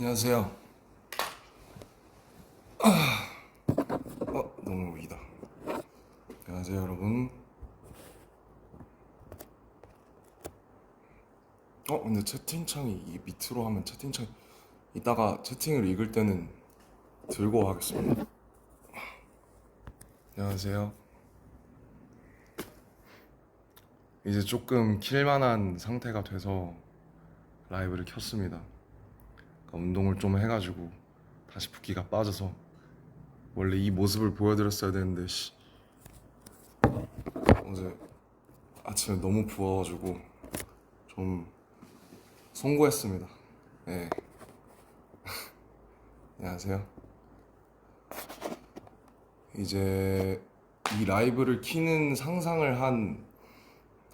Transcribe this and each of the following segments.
안녕하세요. 너무 위다. 안녕하세요, 여러분. 근데 채팅창이 이 밑으로 하면 채팅창 이따가 채팅을 읽을 때는 들고 하겠습니다. 안녕하세요. 이제 조금 킬만한 상태가 돼서 라이브를 켰습니다. 그러니까 운동을 좀 해가지고 다시 붓기가 빠져서 원래 이 모습을 보여드렸어야 되는데 어제 아침에 너무 부어가지고 좀 송구했습니다. 네, 안녕하세요. 이제 이 라이브를 키는 상상을 한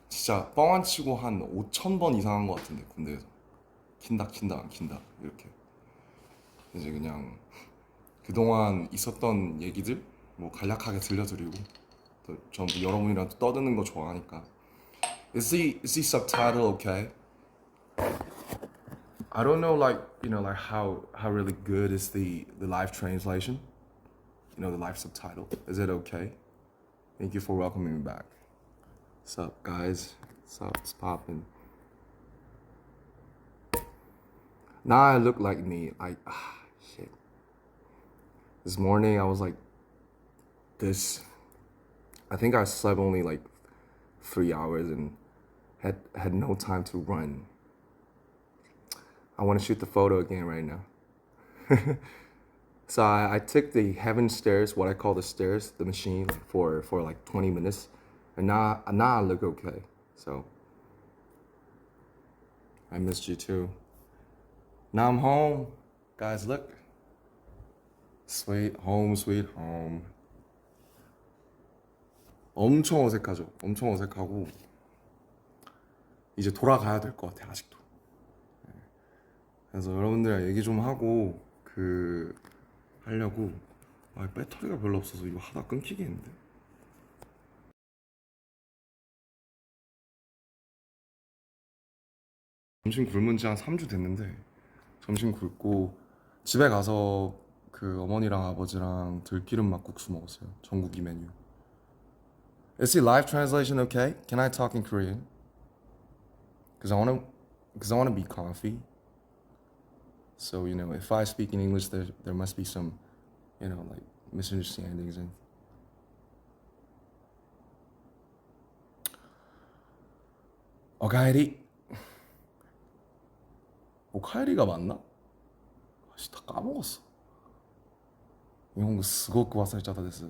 진짜 뻥 안 치고 한 5천 번 이상 한 것 같은데 군대에서 킨다 안 킨다 이렇게 이제 그냥 그동안 있었던 얘기들 뭐 간략하게 들려드리고 또 전부 여러분이랑 또 떠드는 거 좋아하니까. Is the subtitle okay? I don't know, like, like how really good is the live translation, the live subtitle. Is it okay? Thank you for welcoming me back. What's up, guys? What's up? It's popping. Now I look like me. Shit. This morning I was like this. I think I slept only like 3 hours and had no time to run. I want to shoot the photo again right now. So I took the heaven stairs, what I call the stairs, the machine, for like 20 minutes, and now I look okay. So I missed you too. Now I'm home, guys. Look, sweet home, sweet home. 엄청 어색하죠. 엄청 어색하고 이제 돌아가야 될 것 같아 아직도. 그래서 여러분들이랑 얘기 좀 하고 하려고. 배터리가 별로 없어서 이거 하다 끊기겠는데. 점심 굶은 지 한 3주 됐는데 점심 굶고 집에 가서 어머니랑 아버지랑 들기름 막국수 먹었어요. 전국이 메뉴. Is the live translation okay? Can I talk in Korean? Cause I wanna be comfy. So if I speak in English, there must be some, like misunderstandings and. 오카에리. 오카에리가 맞나? 아씨, 다 까먹었어. 일본어 스고쿠 와사이짜다 됐어.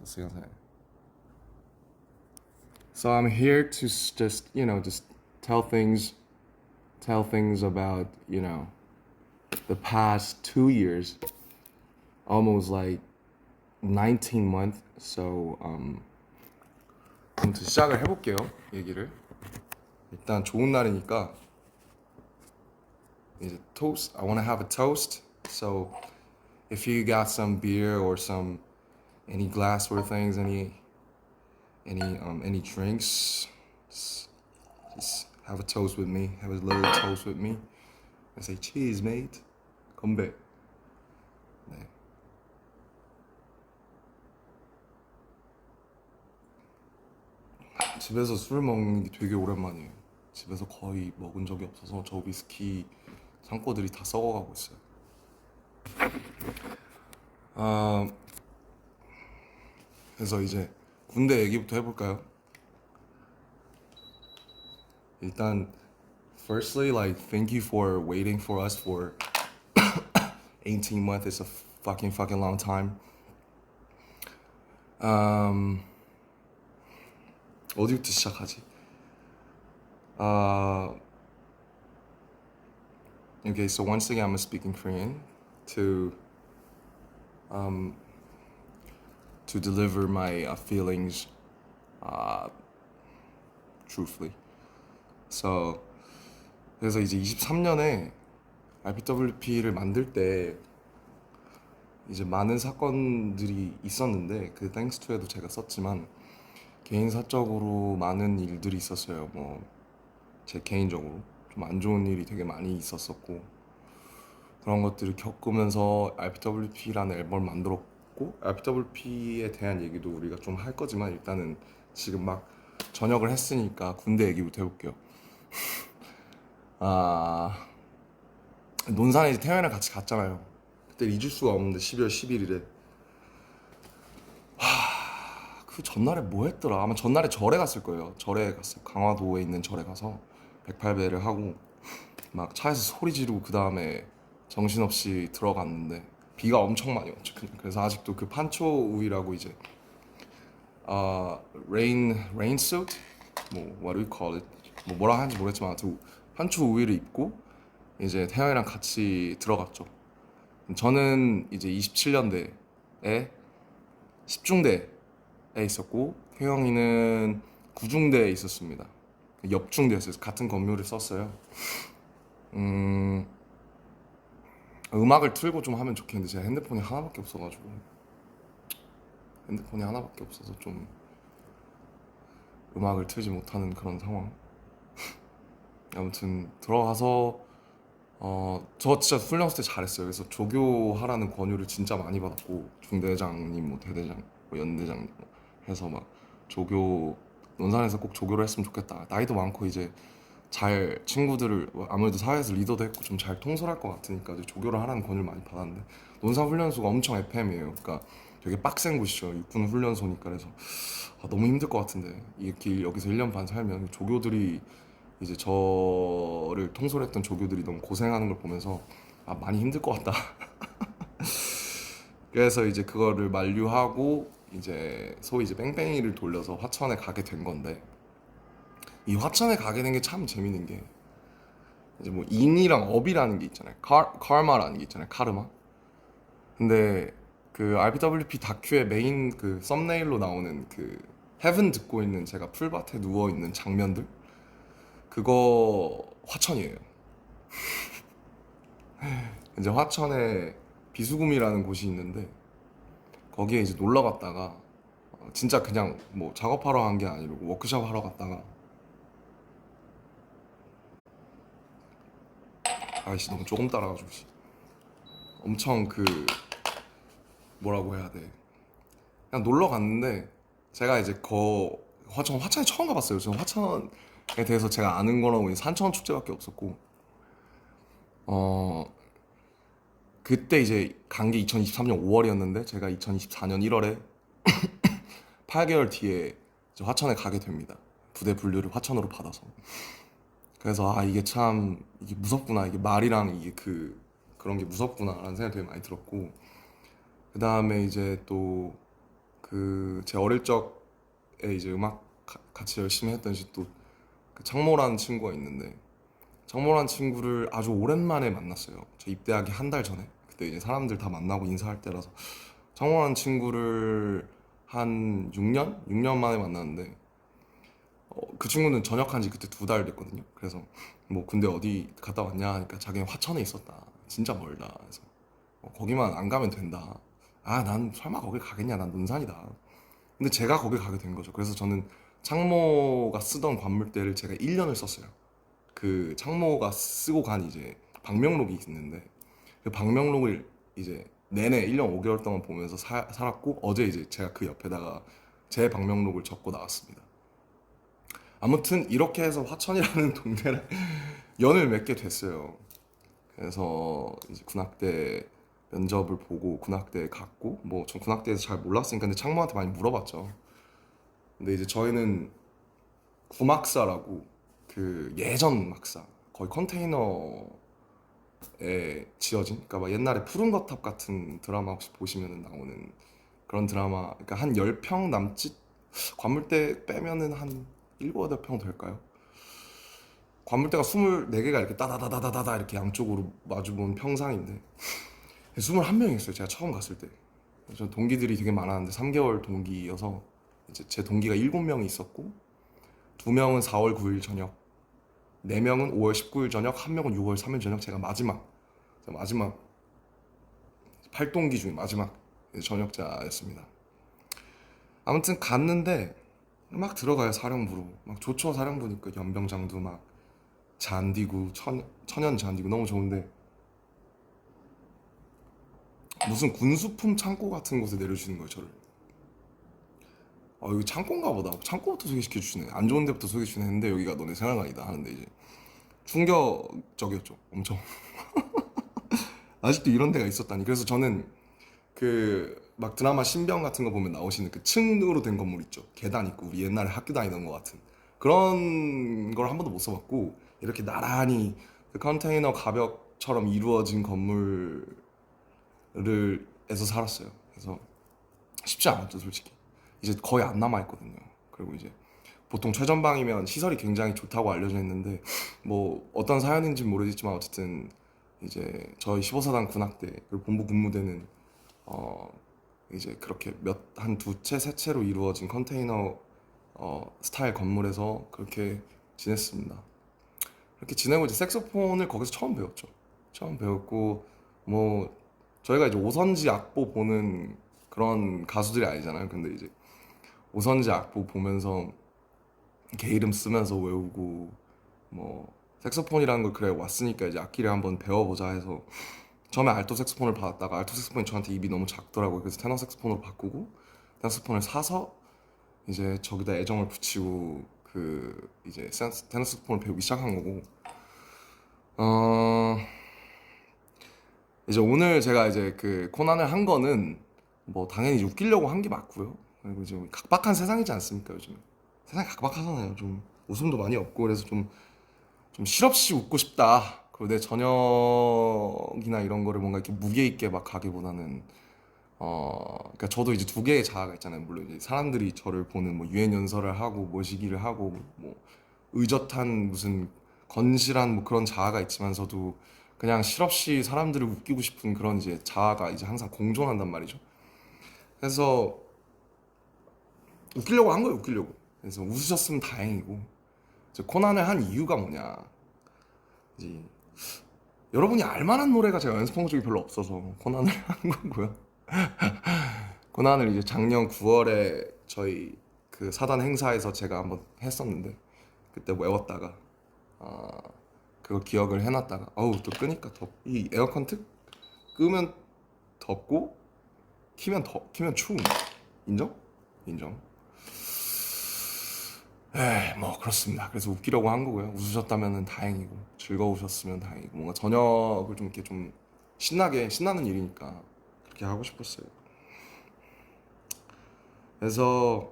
So I'm here to just tell things about, the past 2 years, almost like 19 months. So 아무튼 시작을 해볼게요. 얘기를. 일단 좋은 날이니까 이제 toast. I want to have a toast. So if you got some beer or any glassware things, any drinks, just have a toast with me. Have a little toast with me. I say cheers, mate. 건배. 네. 집에서 술 먹는 게 되게 오랜만이에요. 집에서 거의 먹은 적이 없어서 저 위스키 창고들이 다 썩어가고 있어요. 그래서 이제 군대 얘기부터 해볼까요? 일단 firstly, like, thank you for waiting for us for 18 months. It's a fucking long time. 어디부터 시작하지? Okay, so once again, I'm gonna speak in Korean to deliver my feelings truthfully. So 그래서 이제 23년에 RPWP를 만들 때 이제 많은 사건들이 있었는데 thanks to에도 제가 썼지만 개인 사적으로 많은 일들이 있었어요. 뭐 제 개인적으로 좀 안 좋은 일이 되게 많이 있었었고, 그런 것들을 겪으면서 RPWP라는 앨범을 만들었고, RPWP에 대한 얘기도 우리가 좀 할 거지만 일단은 지금 막 전역을 했으니까 군대 얘기부터 해볼게요. 아, 논산에 이제 태연이랑 같이 갔잖아요. 그때 잊을 수가 없는데 12월 11일에 그 전날에 뭐 했더라? 아마 전날에 절에 갔을 거예요. 절에 갔어요. 강화도에 있는 절에 가서 108배를 하고 막 차에서 소리 지르고 그 다음에 정신없이 들어갔는데 비가 엄청 많이 왔죠. 그래서 아직도 그 판초 우위라고 이제 rain suit 뭐 what do we call it 뭐 뭐라 하는지 모르겠지만 아무튼 판초 우위를 입고 이제 태양이랑 같이 들어갔죠. 저는 이제 27년대에 10중대에 있었고 태영이는 9중대에 있었습니다. 옆중대였어요. 같은 건물을 썼어요. 음, 음악을 틀고 좀 하면 좋겠는데 제가 핸드폰이 하나밖에 없어가지고 핸드폰이 하나밖에 없어서 좀 음악을 틀지 못하는 그런 상황. 아무튼 들어가서 저 진짜 훈련소 때 잘했어요. 그래서 조교하라는 권유를 진짜 많이 받았고 중대장님 뭐 대대장 뭐 연대장 해서 막 조교 논산에서 꼭 조교를 했으면 좋겠다. 나이도 많고 이제 잘 친구들을 아무래도 사회에서 리더도 했고 좀 잘 통솔할 것 같으니까 이제 조교를 하라는 권유를 많이 받았는데 논산 훈련소가 엄청 FM이에요. 그러니까 되게 빡센 곳이죠. 육군 훈련소니까. 그래서 너무 힘들 것 같은데 이렇게 여기서 1년 반 살면 조교들이 이제 저를 통솔했던 조교들이 너무 고생하는 걸 보면서 많이 힘들 것 같다. 그래서 이제 그거를 만류하고 이제 소위 이제 뺑뺑이를 돌려서 화천에 가게 된 건데 이 화천에 가게 된 게 참 재밌는 게 이제 뭐 인이랑 업이라는 게 있잖아요. 카르마라는 게 있잖아요. 카르마. 근데 그 RPWP 다큐의 메인 그 썸네일로 나오는 그 헤븐 듣고 있는 제가 풀밭에 누워 있는 장면들 그거 화천이에요. 이제 화천에 비수금이라는 곳이 있는데 거기에 이제 놀러 갔다가 진짜 그냥 뭐 작업하러 간 게 아니고 워크숍 하러 갔다가 아이씨 너무 조금 따라가지고 엄청 그 뭐라고 해야 돼 그냥 놀러 갔는데 제가 이제 화천에 처음 가봤어요. 저는 화천에 대해서 제가 아는 거라고 이제 산천 축제밖에 없었고 어 그때 이제 간 게 2023년 5월이었는데 제가 2024년 1월에 8개월 뒤에 이제 화천에 가게 됩니다. 부대 분류를 화천으로 받아서. 그래서 이게 참 이게 무섭구나. 이게 말이랑 이게 그런 게 무섭구나라는 생각이 되게 많이 들었고 그 다음에 이제 또 제 어릴 적에 이제 음악 같이 열심히 했던 또 그 창모라는 친구가 있는데 창모라는 친구를 아주 오랜만에 만났어요. 저 입대하기 한 달 전에. 그때 이제 사람들 다 만나고 인사할 때라서 창모라는 친구를 한 6년? 6년 만에 만났는데 그 친구는 전역한 지 그때 2달 됐거든요. 그래서 뭐 군대 어디 갔다 왔냐 하니까 자기는 화천에 있었다. 진짜 멀다. 그래서 거기만 안 가면 된다. 난 설마 거길 가겠냐. 난 논산이다. 근데 제가 거길 가게 된 거죠. 그래서 저는 창모가 쓰던 관물대를 제가 1년을 썼어요. 그 창모가 쓰고 간 이제 방명록이 있는데 그 방명록을 이제 내내 1년 5개월 동안 보면서 살았고 어제 이제 제가 그 옆에다가 제 방명록을 적고 나왔습니다. 아무튼 이렇게 해서 화천이라는 동네를 연을 맺게 됐어요. 그래서 이제 군악대 면접을 보고 군악대에 갔고 뭐 전 군악대에서 잘 몰랐으니까 근데 창모한테 많이 물어봤죠. 근데 이제 저희는 구막사라고 그 예전 막사 거의 컨테이너에 지어진 그러니까 막 옛날에 푸른 거탑 같은 드라마 혹시 보시면 나오는 그런 드라마 그러니까 한 10평 남짓 관물대 빼면은 한 7, 8평 될까요? 관물대가 24개가 이렇게 따다다다다다 이렇게 양쪽으로 마주본 평상인데 21명이었어요. 제가 처음 갔을 때. 저 동기들이 되게 많았는데 3개월 동기여서 이제 제 동기가 7명이 있었고 2명은 4월 9일 저녁, 4명은 5월 19일 저녁, 1명은 6월 3일 저녁. 제가 마지막 8동기 중에 마지막 전역자였습니다. 아무튼 갔는데 막 들어가요 사령부로. 막 좋죠 사령부니까 연병장도 막 잔디고 천연 잔디고 너무 좋은데 무슨 군수품 창고 같은 곳에 내려주시는 거예요, 저를. 여기 창고인가 보다. 창고부터 소개시켜 주시네. 안 좋은 데부터 소개해 주시네 했는데 여기가 너네 생활관이다 하는데 이제 충격적이었죠. 엄청. 아직도 이런 데가 있었다니. 그래서 저는 그 막 드라마 신병 같은 거 보면 나오시는 그 층으로 된 건물 있죠. 계단 있고 우리 옛날에 학교 다니던 것 같은 그런 걸 한 번도 못 써봤고 이렇게 나란히 그 컨테이너 가벽처럼 이루어진 건물을 에서 살았어요. 그래서 쉽지 않았죠, 솔직히. 이제 거의 안 남아 있거든요. 그리고 이제 보통 최전방이면 시설이 굉장히 좋다고 알려져 있는데 뭐 어떤 사연인지 모르겠지만 어쨌든 이제 저희 15사단 군악대 그리고 본부 군무대는 어 이제 그렇게 한 두 채, 세 채로 이루어진 컨테이너 스타일 건물에서 그렇게 지냈습니다. 그렇게 지내고 이제 색소폰을 거기서 처음 배웠죠. 처음 배웠고 뭐 저희가 이제 오선지 악보 보는 그런 가수들이 아니잖아요. 근데 이제 오선지 악보 보면서 개 이름 쓰면서 외우고 뭐 색소폰이라는 걸 그래 왔으니까 이제 악기를 한번 배워보자 해서 처음에 알토 색소폰을 받았다가 알토 색소폰이 저한테 입이 너무 작더라고요. 그래서 테너 색소폰으로 바꾸고 테너 색소폰을 사서 이제 저기다 애정을 붙이고 그 이제 테너 색소폰을 배우기 시작한 거고 어 이제 오늘 제가 이제 그 코난을 한 거는 뭐 당연히 이제 웃기려고 한 게 맞고요. 그리고 이제 각박한 세상이지 않습니까 요즘? 세상이 각박하잖아요. 좀 웃음도 많이 없고 그래서 좀 실없이 웃고 싶다. 그리고 내 저녁이나 이런 거를 뭔가 이렇게 무게 있게 막 가기보다는 그러니까 저도 이제 두 개의 자아가 있잖아요. 물론 이제 사람들이 저를 보는 뭐 유엔 연설을 하고 뭐 시기를 하고 뭐 의젓한 무슨 건실한 뭐 그런 자아가 있지만서도 그냥 실없이 사람들을 웃기고 싶은 그런 이제 자아가 이제 항상 공존한단 말이죠. 그래서 웃기려고 한 거예요, 웃기려고. 그래서 웃으셨으면 다행이고. 이제 코난을 한 이유가 뭐냐. 이제 여러분이 알만한 노래가 제가 연습한 적이 별로 없어서 코난을 한 거고요. 고난을 이제 작년 9월에 저희 그 사단 행사에서 제가 한번 했었는데 그때 외웠다가 아 그거 기억을 해놨다가 어우 또 끄니까 이 에어컨 특 끄면 덥고 키면 추움. 인정? 인정. 뭐 그렇습니다. 그래서 웃기려고 한 거고요. 웃으셨다면 다행이고 즐거우셨으면 다행이고 뭔가 저녁을 좀 이렇게 좀 신나는 일이니까 그렇게 하고 싶었어요. 그래서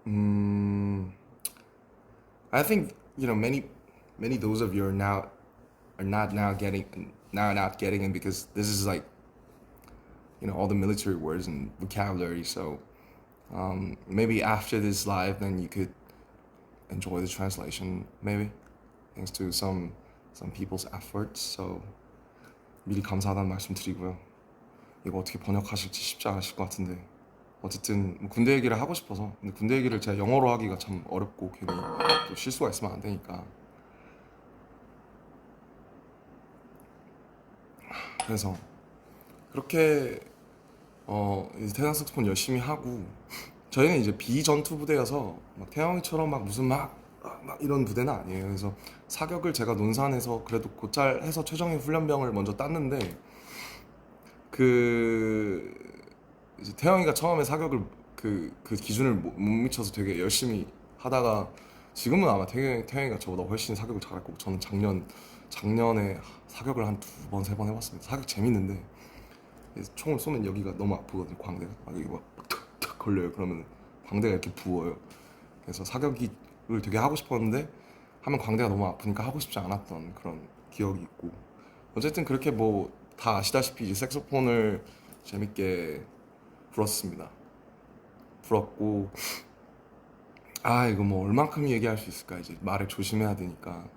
음 I think many those of you are not now getting now not getting it because this is like all the military words and vocabulary. So maybe after this live, then you could enjoy the translation. Maybe thanks to some people's efforts. So 미리 감사하다는 말씀 드리고요. 이거 어떻게 번역하실지 쉽지 않으실 것 같은데 어쨌든 뭐 군대 얘기를 하고 싶어서 근데 군대 얘기를 제가 영어로 하기가 참 어렵고 괜히 또 실수가 있으면 안 되니까 그래서 그렇게 이제 태양 색소폰 열심히 하고 저희는 이제 비전투 부대여서 막 태영이처럼 막 무슨 막 이런 부대는 아니에요. 그래서 사격을 제가 논산에서 그래도 곧잘 해서 최정예 훈련병을 먼저 땄는데 그 이제 태영이가 처음에 사격을 그 기준을 못 미쳐서 되게 열심히 하다가 지금은 아마 태영이가 저보다 훨씬 사격을 잘할 거고 저는 작년에 사격을 한 두 번, 세 번 해봤습니다. 사격 재밌는데 총을 쏘면 여기가 너무 아프거든요. 광대가 여기 탁탁 걸려요. 그러면 광대가 이렇게 부어요. 그래서 사격을 되게 하고 싶었는데 하면 광대가 너무 아프니까 하고 싶지 않았던 그런 기억이 있고 어쨌든 그렇게 뭐 다 아시다시피 이제 색소폰을 재밌게 불었습니다. 불었고 이거 뭐 얼만큼 얘기할 수 있을까 이제 말을 조심해야 되니까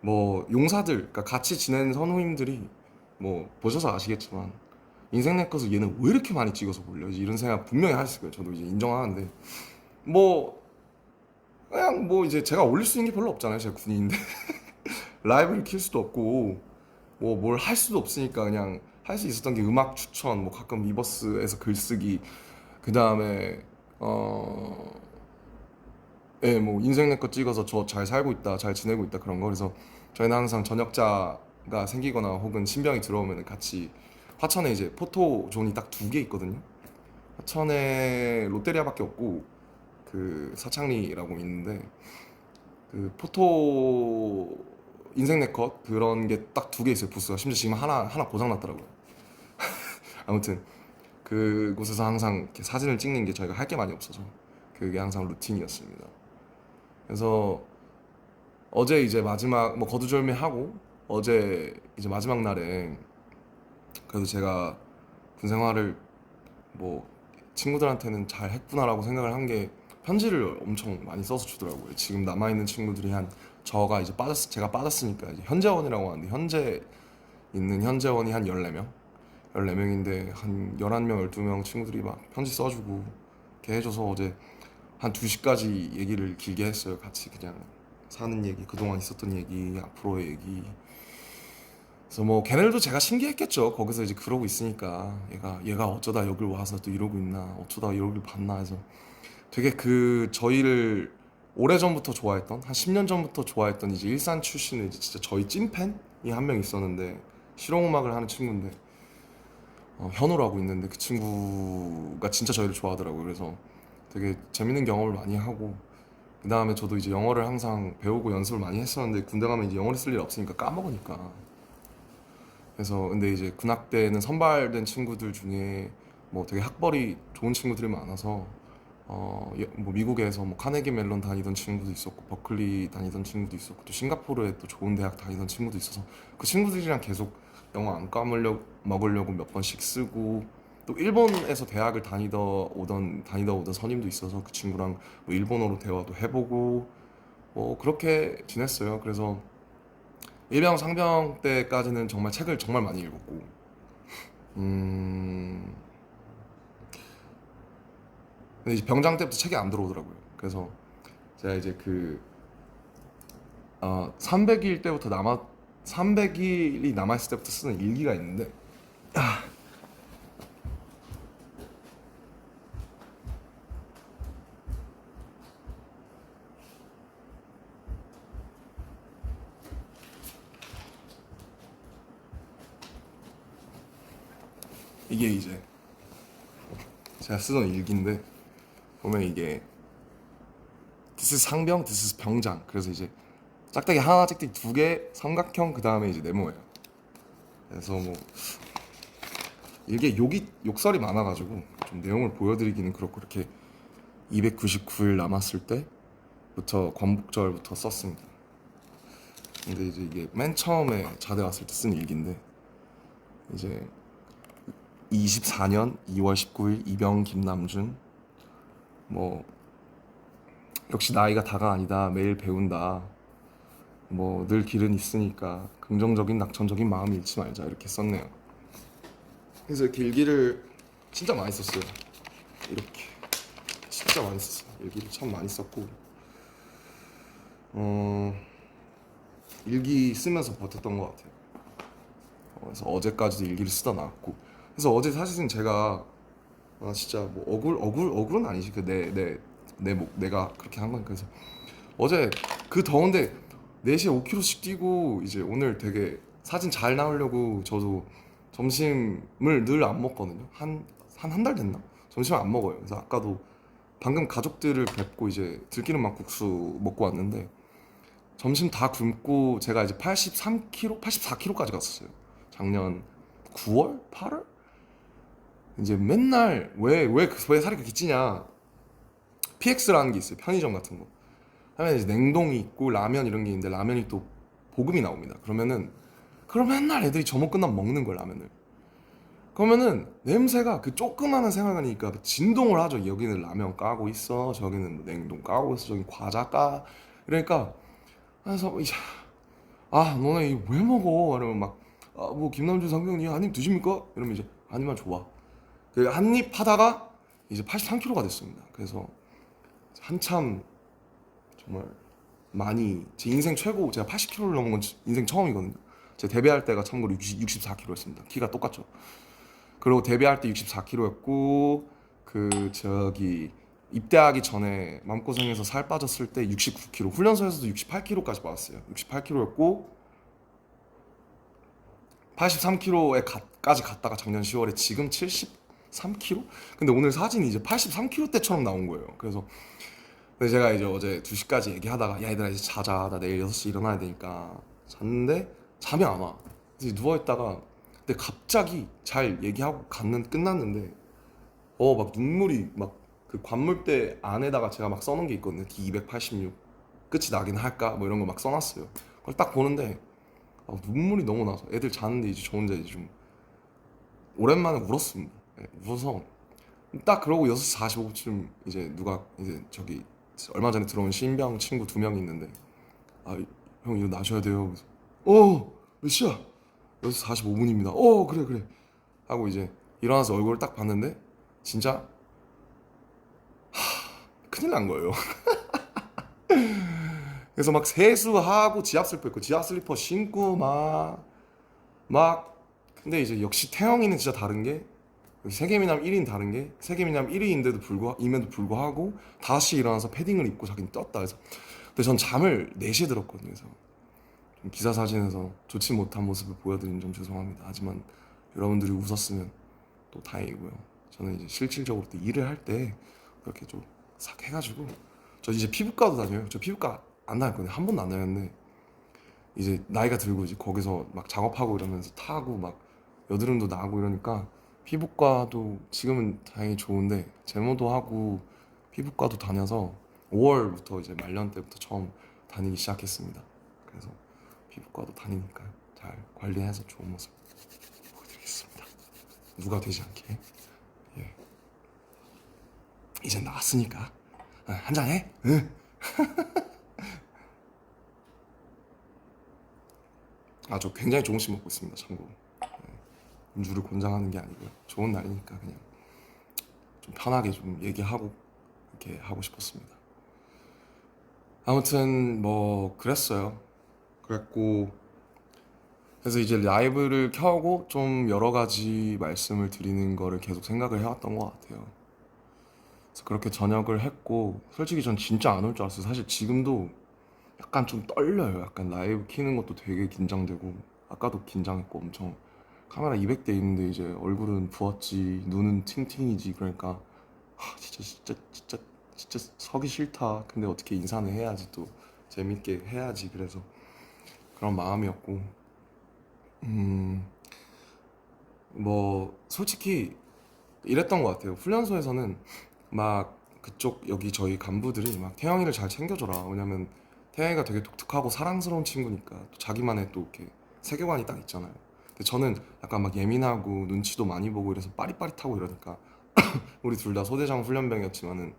뭐 용사들 그러니까 같이 지낸 선우님들이 뭐 보셔서 아시겠지만 인생 내 것을 얘는 왜 이렇게 많이 찍어서 올려 이런 생각 분명히 하실 거예요. 저도 이제 인정하는데 뭐 그냥 뭐 이제 제가 올릴 수 있는 게 별로 없잖아요. 제가 군인인데 라이브를 킬 수도 없고 뭐 뭘 할 수도 없으니까 그냥 할 수 있었던 게 음악 추천 뭐 가끔 위버스에서 글쓰기 그 다음에 뭐 인생 내 것 찍어서 저 잘 살고 있다 잘 지내고 있다 그런 거 그래서 저희는 항상 전역자가 생기거나 혹은 신병이 들어오면 같이 화천에 이제 포토존이 딱 두 개 있거든요. 화천에 롯데리아밖에 없고 그 사창리라고 있는데 그 포토 인생 네컷 그런 게 딱 두 개 있어요. 부스가 심지어 지금 하나 고장 났더라고요. 아무튼 그곳에서 항상 이렇게 사진을 찍는 게 저희가 할 게 많이 없어서 그게 항상 루틴이었습니다. 그래서 어제 이제 마지막 뭐 거두절미하고 어제 이제 마지막 날에 그래도 제가 군 생활을 뭐 친구들한테는 잘 했구나라고 생각을 한 게 편지를 엄청 많이 써서 주더라고요. 지금 남아 있는 친구들이 한 저가 이제 제가 빠졌으니까 이제 현재원이라고 하는데 현재 있는 현재원이 한 14명, 14명인데 한 11명, 12명 친구들이 막 편지 써주고 이렇게 해줘서 어제 한 2시까지 얘기를 길게 했어요. 같이 그냥 사는 얘기, 그동안 있었던 얘기, 앞으로의 얘기. 그래서 뭐 걔네들도 제가 신기했겠죠. 거기서 이제 그러고 있으니까 얘가 어쩌다 여길 와서 또 이러고 있나, 어쩌다 여길 봤나 해서 되게 그 저희를 오래전부터 좋아했던 한 10년 전부터 좋아했던 이제 일산 출신의 이제 진짜 저희 찐팬이 한 명 있었는데 실용음악을 하는 친구인데 현우라고 있는데 그 친구가 진짜 저희를 좋아하더라고요. 그래서 되게 재밌는 경험을 많이 하고 그 다음에 저도 이제 영어를 항상 배우고 연습을 많이 했었는데 군대 가면 이제 영어를 쓸 일 없으니까 까먹으니까 그래서 근데 이제 군악대는 선발된 친구들 중에 뭐 되게 학벌이 좋은 친구들이 많아서 뭐 미국에서 뭐 카네기 멜론 다니던 친구도 있었고 버클리 다니던 친구도 있었고 또 싱가포르에 또 좋은 대학 다니던 친구도 있어서 그 친구들이랑 계속 영어 안 까먹으려고 먹으려고 몇 번씩 쓰고 또 일본에서 대학을 다니다 오던 선임도 있어서 그 친구랑 뭐 일본어로 대화도 해보고 뭐 그렇게 지냈어요. 그래서 일병 상병 때까지는 정말 책을 정말 많이 읽었고 음 근데 이제 병장 때부터 책이 안 들어오더라고요. 그래서 제가 이제 300일 때부터 300일이 남아있을 때부터 쓰는 일기가 있는데 이게 이제 제가 쓰던 일기인데 보면 이게 This is 상병, This is 병장. 그래서 이제 짝대기 하나, 짝대기 두 개, 삼각형 그 다음에 이제 네모예요. 그래서 뭐 이게 욕설이 많아가지고 좀 내용을 보여드리기는 그렇고 이렇게 299일 남았을 때부터 광복절부터 썼습니다. 근데 이제 이게 맨 처음에 자대 왔을 때 쓴 일기인데 이제 24년 2월 19일 이병 김남준 뭐 역시 나이가 다가 아니다 매일 배운다 뭐 늘 길은 있으니까 긍정적인 낙천적인 마음 잃지 말자 이렇게 썼네요. 그래서 이렇게 일기를 진짜 많이 썼어요. 이렇게 진짜 많이 썼어요. 일기를 참 많이 썼고 일기 쓰면서 버텼던 것 같아요. 그래서 어제까지도 일기를 쓰다 나왔고 그래서 어제 사실은 제가 진짜 뭐 억울은 아니지 그 내가 그렇게 한 거니까 그래서 어제 그 더운데 4시에 5km씩 뛰고 이제 오늘 되게 사진 잘 나오려고 저도 점심을 늘 안 먹거든요. 한 달 됐나? 점심을 안 먹어요. 그래서 아까도 방금 가족들을 뵙고 이제 들기름 막국수 먹고 왔는데 점심 다 굶고 제가 이제 83kg, 84kg까지 갔었어요. 작년 9월? 8월? 이제 맨날 왜 살이 그렇게 찌냐? PX라는 게 있어요. 편의점 같은 거. 하면 이제 냉동이 있고 라면 이런 게 있는데 라면이 또 볶음이 나옵니다. 그럼 맨날 애들이 점심 끝나면 먹는 거예요, 라면을. 그러면은 냄새가 그 조그마한 생활관이니까 진동을 하죠. 여기는 라면 까고 있어, 저기는 뭐 냉동 까고 있어, 저기 과자 까. 그러니까 그래서 이제 너네 이거 왜 먹어? 이러면 막 뭐 김남준 상병님 한 입 드십니까? 이러면 이제 아니면 좋아. 그 한 입 하다가 이제 83kg가 됐습니다. 그래서 한참 정말 많이 제 인생 최고 제가 80kg를 넘은 건 인생 처음이거든요. 제가 데뷔할 때가 참고로 64kg였습니다. 키가 똑같죠. 그리고 데뷔할 때 64kg였고 그 저기 입대하기 전에 마음고생해서 살 빠졌을 때 69kg, 훈련소에서도 68kg까지 빠졌어요. 68kg였고 83kg까지 갔다가 작년 10월에 지금 73kg? 근데 오늘 사진이 이제 83kg대처럼 나온 거예요. 그래서 근데 제가 이제 어제 2시까지 얘기하다가 야 얘들아 이제 자자 나 내일 6시 일어나야 되니까 잤는데 잠이 안 와. 그래서 누워있다가 근데 갑자기 잘 얘기하고 끝났는데 막 눈물이 막 그 관물대 안에다가 제가 막 써놓은 게 있거든요. D286 끝이 나긴 할까 뭐 이런 거 막 써놨어요. 그걸 딱 보는데 눈물이 너무 나서 애들 자는데 이제 저 혼자 이제 좀 오랜만에 울었습니다. 네, 울어서 딱 그러고 6시 45분쯤 이제 누가 이제 저기 얼마 전에 들어온 신병 친구 2명이 있는데 형 일어나셔야 돼요. 그래서 몇 시야? 6시 45분입니다. 그래 그래 하고 이제 일어나서 얼굴을 딱 봤는데 진짜 큰일 난 거예요. 그래서 막 세수하고 지압 슬리퍼 입고 지압 슬리퍼 신고 막 근데 이제 역시 태영이는 진짜 다른 게 세계미남 1인 다른 게 세계미남 1위인데도 임에도 불구하고 다시 일어나서 패딩을 입고 자기는 떴다. 그래서 근데 전 잠을 4시에 들었거든요. 그래서 좀 기사 사진에서 좋지 못한 모습을 보여드린 점 죄송합니다. 하지만 여러분들이 웃었으면 또 다행이고요. 저는 이제 실질적으로 또 일을 할 때 그렇게 좀 싹 해가지고 저 이제 피부과도 다녀요. 저 피부과 안 다녔거든요. 한 번도 안 다녔는데 이제 나이가 들고 이제 거기서 막 작업하고 이러면서 타고 막 여드름도 나고 이러니까 피부과도 지금은 다행히 좋은데 제모도 하고 피부과도 다녀서 5월부터 이제 말년 때부터 처음 다니기 시작했습니다. 그래서 피부과도 다니니까 잘 관리해서 좋은 모습 보여드리겠습니다. 누가 되지 않게. 예. 이제 나왔으니까 한잔 해. 응. 저 굉장히 조금씩 먹고 있습니다. 참고로. 음주를 권장하는 게 아니고요. 좋은 날이니까 그냥 좀 편하게 좀 얘기하고 이렇게 하고 싶었습니다. 아무튼 뭐 그랬어요. 그랬고 그래서 이제 라이브를 켜고 좀 여러 가지 말씀을 드리는 거를 계속 생각을 해왔던 것 같아요. 그래서 그렇게 저녁을 했고 솔직히 전 진짜 안 올 줄 알았어요. 사실 지금도 약간 좀 떨려요. 약간 라이브 키는 것도 되게 긴장되고 아까도 긴장했고 엄청 카메라 200대 있는데 이제 얼굴은 부었지 눈은 팅팅이지 그러니까 진짜 서기 싫다. 근데 어떻게 인사는 해야지 또 재밌게 해야지. 그래서 그런 마음이었고 음, 뭐 솔직히 이랬던 것 같아요. 훈련소에서는 막 그쪽 여기 저희 간부들이 막 태영이를 잘 챙겨줘라. 왜냐면 태영이가 되게 독특하고 사랑스러운 친구니까 또 자기만의 또 이렇게 세계관이 딱 있잖아요. 근데 저는 약간 막 예민하고 눈치도 많이 보고 이래서 빠릿빠릿하고 이러니까 우리 둘 다 소대장 훈련병이었지만은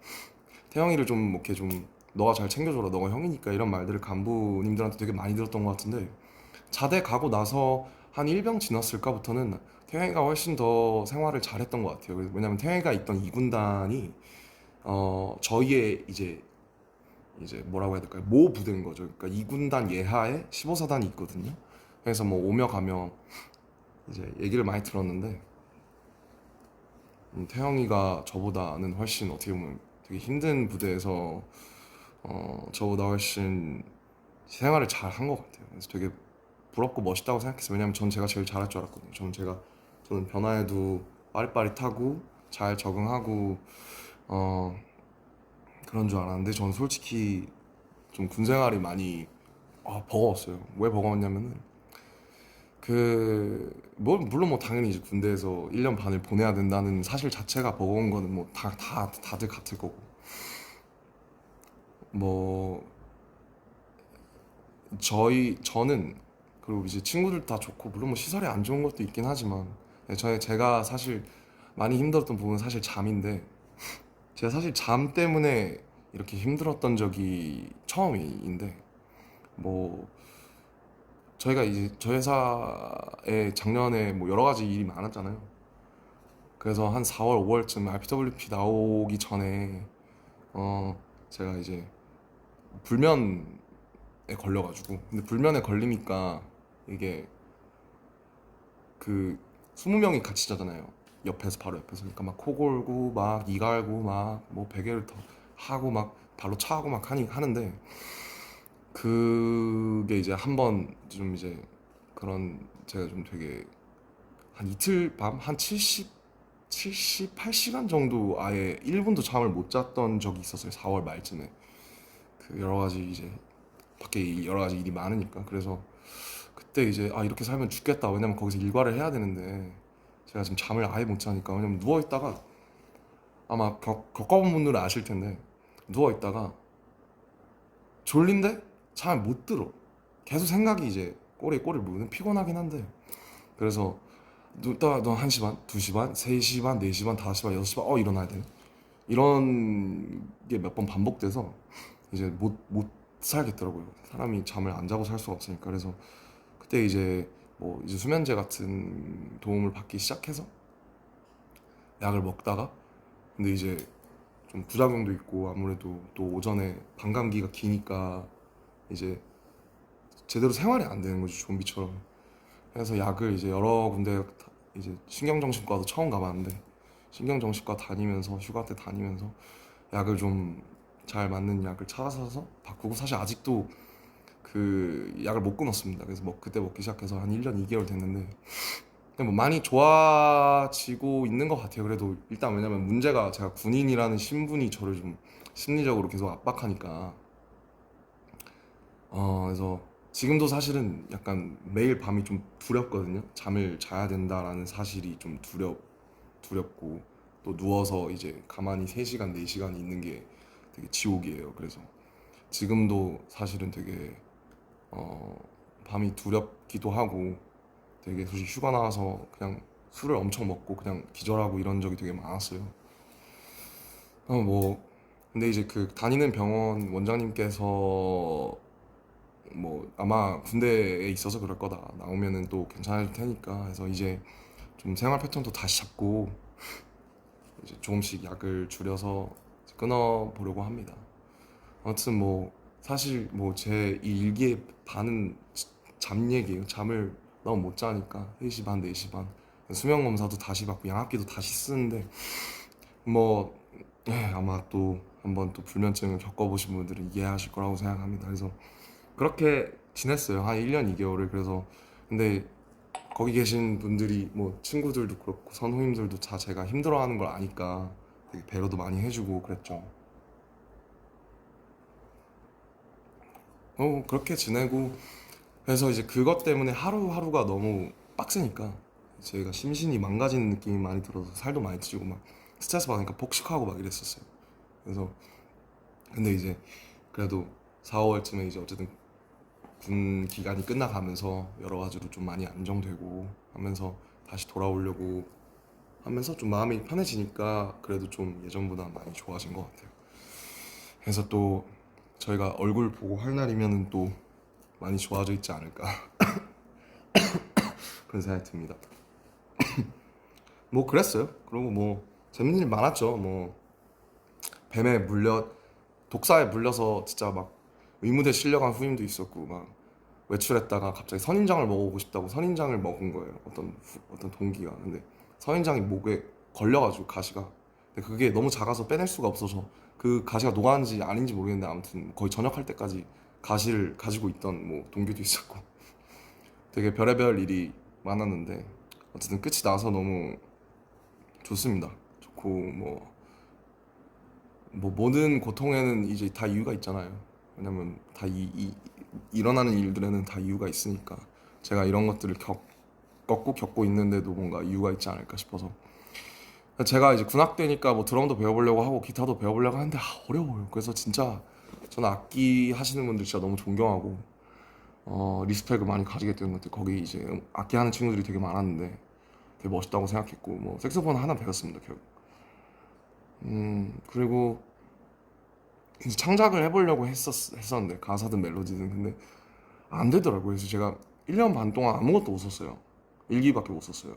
태영이를 좀 이렇게 좀 너가 잘 챙겨줘라. 너가 형이니까 이런 말들을 간부님들한테 되게 많이 들었던 것 같은데 자대 가고 나서 한 1병 지났을까부터는 태영이가 훨씬 더 생활을 잘했던 것 같아요. 왜냐면 태영이가 있던 2군단이 저희의 이제 뭐라고 해야 될까요? 모 부대인 거죠. 그러니까 2군단 예하에 15사단이 있거든요. 그래서 뭐 오며 가며 이제 얘기를 많이 들었는데 태영이가 저보다는 훨씬 어떻게 보면 되게 힘든 부대에서 저보다 훨씬 생활을 잘 한 것 같아요. 그래서 되게 부럽고 멋있다고 생각했어요. 왜냐면 전 제가 제일 잘할 줄 알았거든요. 저는 변화에도 빠릿빠릿하고 잘 적응하고 어, 그런 줄 알았는데 저는 솔직히 좀 군생활이 많이 버거웠어요. 왜 버거웠냐면은 뭐 물론 뭐 당연히 이제 군대에서 1년 반을 보내야 된다는 사실 자체가 버거운 거는 뭐 다들 같을 거고 뭐 저는 그리고 이제 친구들 다 좋고 물론 뭐 시설이 안 좋은 것도 있긴 하지만 제가 사실 많이 힘들었던 부분은 사실 잠인데 제가 사실 잠 때문에 이렇게 힘들었던 적이 처음인데 뭐 저희가 이제 저희 회사에 작년에 뭐 여러 가지 일이 많았잖아요. 그래서 한 4월, 5월쯤 RPWP 나오기 전에 제가 이제 불면에 걸려가지고 근데 불면에 걸리니까 이게 그 20명이 같이 자잖아요. 옆에서 바로 옆에서 그러니까 막 코 골고 막 이 갈고 막 뭐 베개를 더 하고 막 발로 차고 막 하는데 그게 이제 한번 좀 이제 그런 제가 좀 되게 한 이틀 밤 한 78시간 정도 아예 1분도 잠을 못 잤던 적이 있었어요. 4월 말쯤에. 그 여러 가지 이제 밖에 여러 가지 일이 많으니까. 그래서 그때 이제 아 이렇게 살면 죽겠다. 왜냐면 거기서 일과를 해야 되는데 제가 지금 잠을 아예 못 자니까. 왜냐면 누워 있다가 아마 겪어본 분들은 아실 텐데 누워 있다가 졸린데 잘 못 들어. 계속 생각이 이제 꼬리에 꼬리를 무는 피곤하긴 한데 그래서 눕다가 너 1시 반, 2시 반, 3시 반, 4시 반, 5시 반, 6시 반 일어나야 돼. 이런 게 몇 번 반복돼서 이제 못 살겠더라고요. 사람이 잠을 안 자고 살 수가 없으니까. 그래서 그때 이제 뭐 이제 수면제 같은 도움을 받기 시작해서 약을 먹다가 근데 이제 좀 부작용도 있고 아무래도 또 오전에 반감기가 기니까 이제 제대로 생활이 안 되는 거죠. 좀비처럼. 그래서 약을 이제 여러 군데 이제 신경정신과도 처음 가봤는데 신경정신과 다니면서 휴가 때 다니면서 약을 좀 잘 맞는 약을 찾아서 바꾸고 사실 아직도 그 약을 못 끊었습니다. 그래서 뭐 그때 먹기 시작해서 한 1년 2개월 됐는데 뭐 많이 좋아지고 있는 것 같아요. 그래도 일단 왜냐면 문제가 제가 군인이라는 신분이 저를 좀 심리적으로 계속 압박하니까 그래서 지금도 사실은 약간 매일 밤이 좀 두렵거든요. 잠을 자야 된다라는 사실이 좀 두렵고 또 누워서 이제 가만히 3시간, 4시간 있는 게 되게 지옥이에요. 그래서 지금도 사실은 되게 어, 밤이 두렵기도 하고 되게 솔직히 휴가 나와서 그냥 술을 엄청 먹고 그냥 기절하고 이런 적이 되게 많았어요. 뭐 근데 이제 그 다니는 병원 원장님께서 뭐 아마 군대에 있어서 그럴 거다. 나오면은 또 괜찮을 테니까 해서 이제 좀 생활 패턴도 다시 잡고 이제 조금씩 약을 줄여서 끊어 보려고 합니다. 아무튼 뭐 사실 뭐 제 이 일기의 반은 잠 얘기예요. 잠을 너무 못 자니까 3시 반, 4시 반 수면 검사도 다시 받고 양압기도 다시 쓰는데 뭐 아마 또 한번 또 불면증을 겪어보신 분들은 이해하실 거라고 생각합니다. 그래서 그렇게 지냈어요. 한 1년 2개월을. 그래서 근데 거기 계신 분들이 뭐 친구들도 그렇고 선후임들도 다 제가 힘들어하는 걸 아니까 되게 배려도 많이 해주고 그랬죠. 그렇게 지내고 그래서 이제 그것 때문에 하루하루가 너무 빡세니까 제가 심신이 망가지는 느낌이 많이 들어서 살도 많이 찌고 막 스트레스 받으니까 폭식하고 막 이랬었어요. 그래서 근데 이제 그래도 4월쯤에 이제 어쨌든 군 기간이 끝나가면서 여러 가지로 좀 많이 안정되고 하면서 다시 돌아오려고 하면서 좀 마음이 편해지니까 그래도 좀 예전보다 많이 좋아진 것 같아요. 그래서 또 저희가 얼굴 보고 할 날이면은 또 많이 좋아져 있지 않을까 그런 생각이 듭니다. 뭐 그랬어요. 그리고 뭐 재밌는 일 많았죠. 뭐 뱀에 물려 독사에 물려서 진짜 막 의무대 실려간 후임도 있었고 막 외출했다가 갑자기 선인장을 먹어보고 싶다고 선인장을 먹은 거예요. 어떤 동기가. 근데 선인장이 목에 걸려가지고 가시가. 근데 그게 너무 작아서 빼낼 수가 없어서 그 가시가 녹았는지 아닌지 모르겠는데 아무튼 거의 전역할 때까지 가시를 가지고 있던 뭐 동기도 있었고 되게 별의별 일이 많았는데 어쨌든 끝이 나서 너무 좋습니다. 좋고 뭐 모든 고통에는 이제 다 이유가 있잖아요. 왜냐면 다 일어나는 일들에는 다 이유가 있으니까 제가 이런 것들을 겪고 있는데도 뭔가 이유가 있지 않을까 싶어서 제가 이제 군악대니까 뭐 드럼도 배워보려고 하고 기타도 배워보려고 하는데 어려워요. 그래서 진짜 저는 악기 하시는 분들 진짜 너무 존경하고 리스펙을 많이 가지게 되는 것 같아요. 거기 이제 악기 하는 친구들이 되게 많았는데 되게 멋있다고 생각했고 뭐 색소폰 하나 배웠습니다 결국. 그리고 이제 창작을 해보려고 했었는데 가사든 멜로디든 근데 안 되더라고요. 그래서 제가 1년 반 동안 아무것도 못 썼어요. 일기밖에 못 썼어요.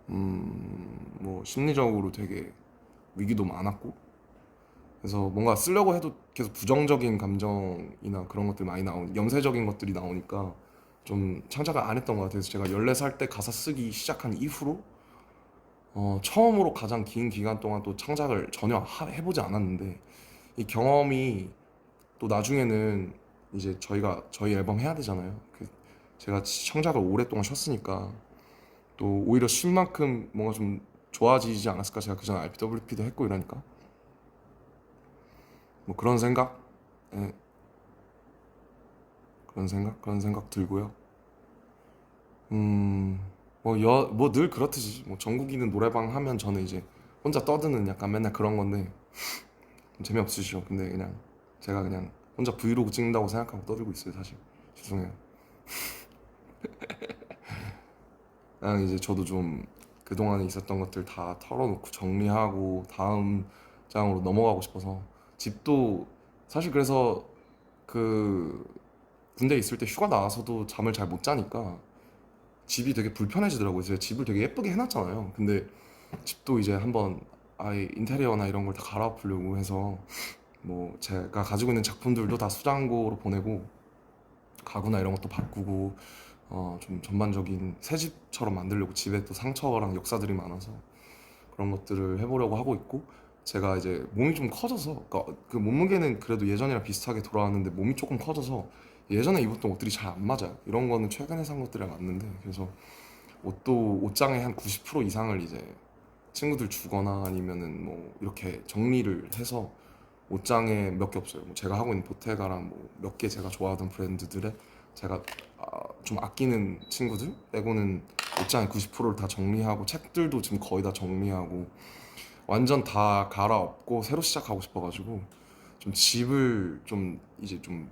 뭐 심리적으로 되게 위기도 많았고 그래서 뭔가 쓰려고 해도 계속 부정적인 감정이나 그런 것들이 많이 염세적인 것들이 나오니까 좀 창작을 안 했던 것 같아요. 그래서 제가 14살 때 가사 쓰기 시작한 이후로 처음으로 가장 긴 기간 동안 또 창작을 전혀 해보지 않았는데 이 경험이 또 나중에는 이제 저희 앨범 해야 되잖아요. 그 제가 시청작을 오랫동안 쉬었으니까 또 오히려 쉰 만큼 뭔가 좀 좋아지지 않았을까. 제가 그전 RPWP도 했고 이러니까 뭐 그런 생각, 예, 그런 생각 들고요. 뭐 늘 그렇듯이 뭐 전국이는 노래방 하면 저는 이제 혼자 떠드는 약간 맨날 그런 건데 좀 재미없으시죠. 근데 그냥 제가 그냥 혼자 브이로그 찍는다고 생각하고 떠들고 있어요, 사실. 죄송해요. 그냥 이제 저도 좀 그동안에 있었던 것들 다 털어놓고 정리하고 다음 장으로 넘어가고 싶어서 집도 사실 그래서 그 군대 있을 때 휴가 나와서도 잠을 잘 못 자니까 집이 되게 불편해지더라고요. 제가 집을 되게 예쁘게 해놨잖아요. 근데 집도 이제 한번 아예 인테리어나 이런 걸 다 갈아엎으려고 해서 뭐 제가 가지고 있는 작품들도 다 수장고로 보내고 가구나 이런 것도 바꾸고 좀 전반적인 새 집처럼 만들려고 집에 또 상처랑 역사들이 많아서 그런 것들을 해보려고 하고 있고 제가 이제 몸이 좀 커져서 그러니까 그 몸무게는 그래도 예전이랑 비슷하게 돌아왔는데 몸이 조금 커져서 예전에 입었던 옷들이 잘 안 맞아요. 이런 거는 최근에 산 것들이 맞는데 그래서 옷도 옷장의 한 90% 이상을 이제 친구들 주거나 아니면은 뭐 이렇게 정리를 해서 옷장에 몇 개 없어요. 뭐 제가 하고 있는 보테가랑 뭐 몇 개 제가 좋아하던 브랜드들에 제가 좀 아끼는 친구들 빼고는 옷장의 90%를 다 정리하고 책들도 지금 거의 다 정리하고 완전 다 갈아엎고 새로 시작하고 싶어가지고 좀 집을 좀 이제 좀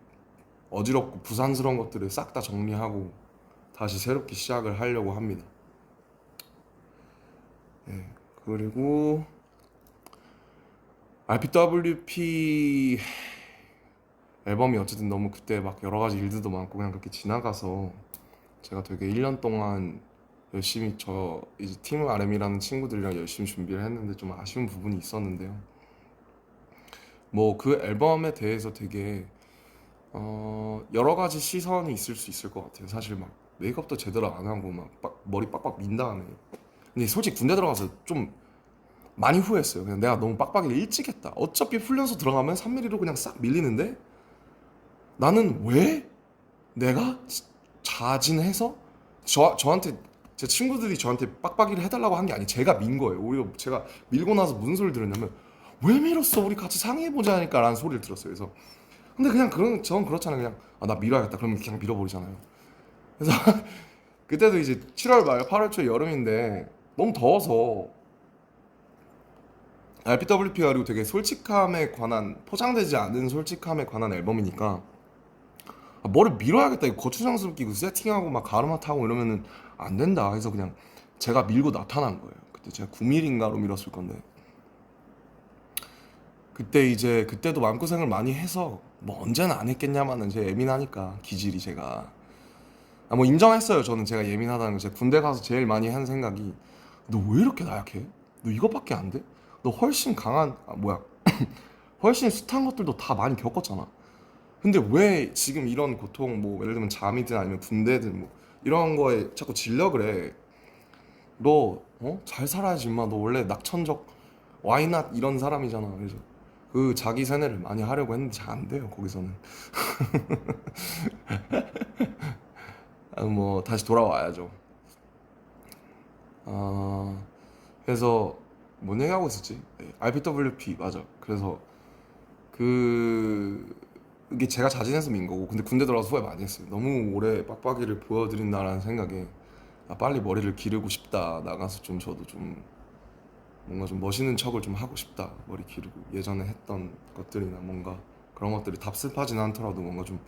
어지럽고 부산스러운 것들을 싹 다 정리하고 다시 새롭게 시작을 하려고 합니다. 예. 그리고 RPWP 앨범이 어쨌든 너무 그때 막 여러 가지 일들도 많고 그냥 그렇게 지나가서 제가 되게 1년 동안 열심히 저 이제 팀 RM이라는 친구들이랑 열심히 준비를 했는데 좀 아쉬운 부분이 있었는데요. 뭐 그 앨범에 대해서 되게 여러 가지 시선이 있을 수 있을 것 같아요. 사실 막 메이크업도 제대로 안 하고 막 머리 빡빡 민 다음에 근데 솔직히 군대 들어가서 좀 많이 후회했어요. 그냥 내가 너무 빡빡이를 일찍 했다. 어차피 훈련소 들어가면 3mm로 그냥 싹 밀리는데 나는 왜 내가 자진해서 저한테 제 친구들이 저한테 빡빡이를 해달라고 한 게 아니 제가 민 거예요. 오히려 제가 밀고 나서 무슨 소리를 들었냐면 왜 밀었어? 우리 같이 상의해보자 하니까 라는 소리를 들었어요. 그래서 근데 그냥 그런 전 그렇잖아요. 그냥 나 밀어야겠다. 그러면 그냥 밀어버리잖아요. 그래서 그때도 이제 7월 말 8월 초 여름인데 너무 더워서 RPWP가 그리고 되게 솔직함에 관한 포장되지 않은 솔직함에 관한 앨범이니까 뭐를 밀어야겠다. 이거 거추장스럽게 이거 세팅하고 막 가르마 타고 이러면은 안 된다. 해서 그냥 제가 밀고 나타난 거예요. 그때 제가 9mm인가로 밀었을 건데 그때 이제 그때도 마음고생을 많이 해서 뭐 언제는 안 했겠냐마는 제 예민하니까 기질이 제가 뭐 인정했어요. 저는 제가 예민하다는 거. 제가 군대 가서 제일 많이 한 생각이 너 왜 이렇게 나약해? 너 이것밖에 안 돼? 너 훨씬 강한 뭐야 훨씬 숱한 것들도 다 많이 겪었잖아. 근데 왜 지금 이런 고통 뭐 예를 들면 잠이든 아니면 군대든 뭐 이런 거에 자꾸 질려 그래. 너 잘 살아야지 임마. 너 원래 낙천적 와이낫 이런 사람이잖아. 그래서 그 자기 세뇌를 많이 하려고 했는데 잘 안 돼요. 거기서는 뭐 다시 돌아와야죠. 아 그래서 뭔 얘기하고 있었지? RPWP 맞아. 그래서 그 이게 제가 자진해서 민 거고 근데 군대 들어가서 후회 많이 했어요. 너무 오래 빡빡이를 보여드린다라는 생각에 빨리 머리를 기르고 싶다. 나가서 좀 저도 좀 뭔가 좀 멋있는 척을 좀 하고 싶다. 머리 기르고 예전에 했던 것들이나 뭔가 그런 것들이 답습하진 않더라도 뭔가 좀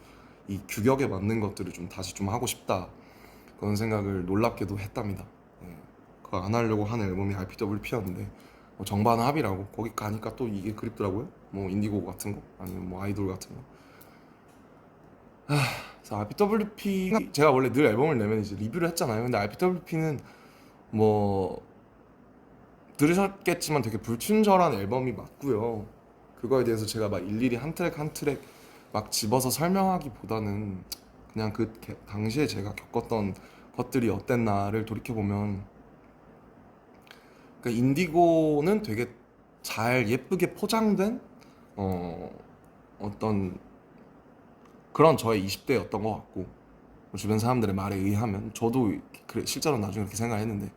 이 규격에 맞는 것들을 좀 다시 좀 하고 싶다. 그런 생각을 놀랍게도 했답니다. 예. 그거 안 하려고 한 앨범이 RPWP였는데 정반합이라고 거기 가니까 또 이게 그립더라고요. 뭐 인디고 같은 거 아니면 뭐 아이돌 같은 거. 그래서 RPWP 제가 원래 늘 앨범을 내면 이제 리뷰를 했잖아요. 근데 RPWP는 뭐 들으셨겠지만 되게 불친절한 앨범이 맞고요. 그거에 대해서 제가 막 일일이 한 트랙 한 트랙 막 집어서 설명하기보다는 그냥 그 당시에 제가 겪었던 것들이 어땠나를 돌이켜 보면 그러니까 인디고는 되게 잘 예쁘게 포장된 어, 어떤 그런 저의 20대였던 것 같고 주변 사람들의 말에 의하면 저도 그래, 실제로 나중에 그렇게 생각했는데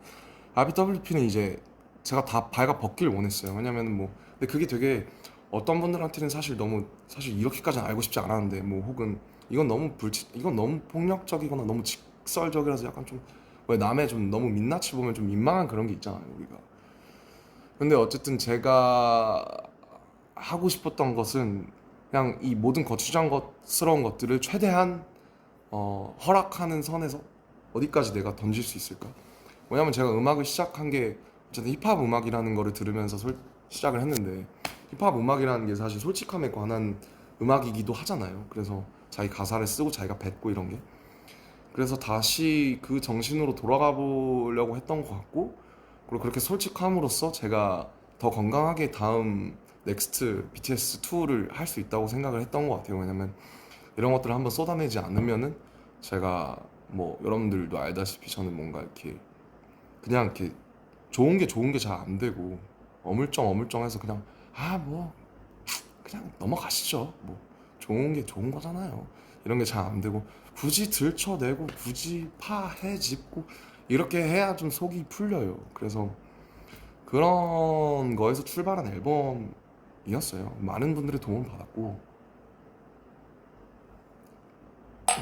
RBWP는 이제 제가 다 발가 벗길 원했어요. 왜냐면 뭐 근데 그게 되게 어떤 분들한테는 사실 너무 사실 이렇게까지는 알고 싶지 않았는데 뭐 혹은 이건 너무 폭력적이거나 너무 직설적이라서 약간 좀 왜 남의 좀 너무 민낯을 보면 좀 민망한 그런 게 있잖아요 우리가. 근데 어쨌든 제가 하고 싶었던 것은 그냥 이 모든 거추장스러운 것들을 최대한 허락하는 선에서 어디까지 내가 던질 수 있을까? 왜냐면 제가 음악을 시작한 게 어쨌든 힙합 음악이라는 거를 들으면서 시작을 했는데 힙합 음악이라는 게 사실 솔직함에 관한 음악이기도 하잖아요. 그래서 자기 가사를 쓰고 자기가 뱉고 이런 게 그래서 다시 그 정신으로 돌아가 보려고 했던 것 같고 그리고 그렇게 솔직함으로써 제가 더 건강하게 다음 넥스트 BTS 2를 할 수 있다고 생각을 했던 것 같아요. 왜냐면 이런 것들을 한번 쏟아내지 않으면은 제가 뭐 여러분들도 알다시피 저는 뭔가 이렇게 그냥 이렇게 좋은 게 잘 안 되고 어물쩡어물쩡해서 그냥 뭐 그냥 넘어가시죠. 뭐 좋은 게 좋은 거잖아요. 이런 게 잘 안 되고 굳이 들춰내고 굳이 파헤집고 이렇게 해야 좀 속이 풀려요. 그래서 그런 거에서 출발한 앨범이었어요. 많은 분들의 도움을 받았고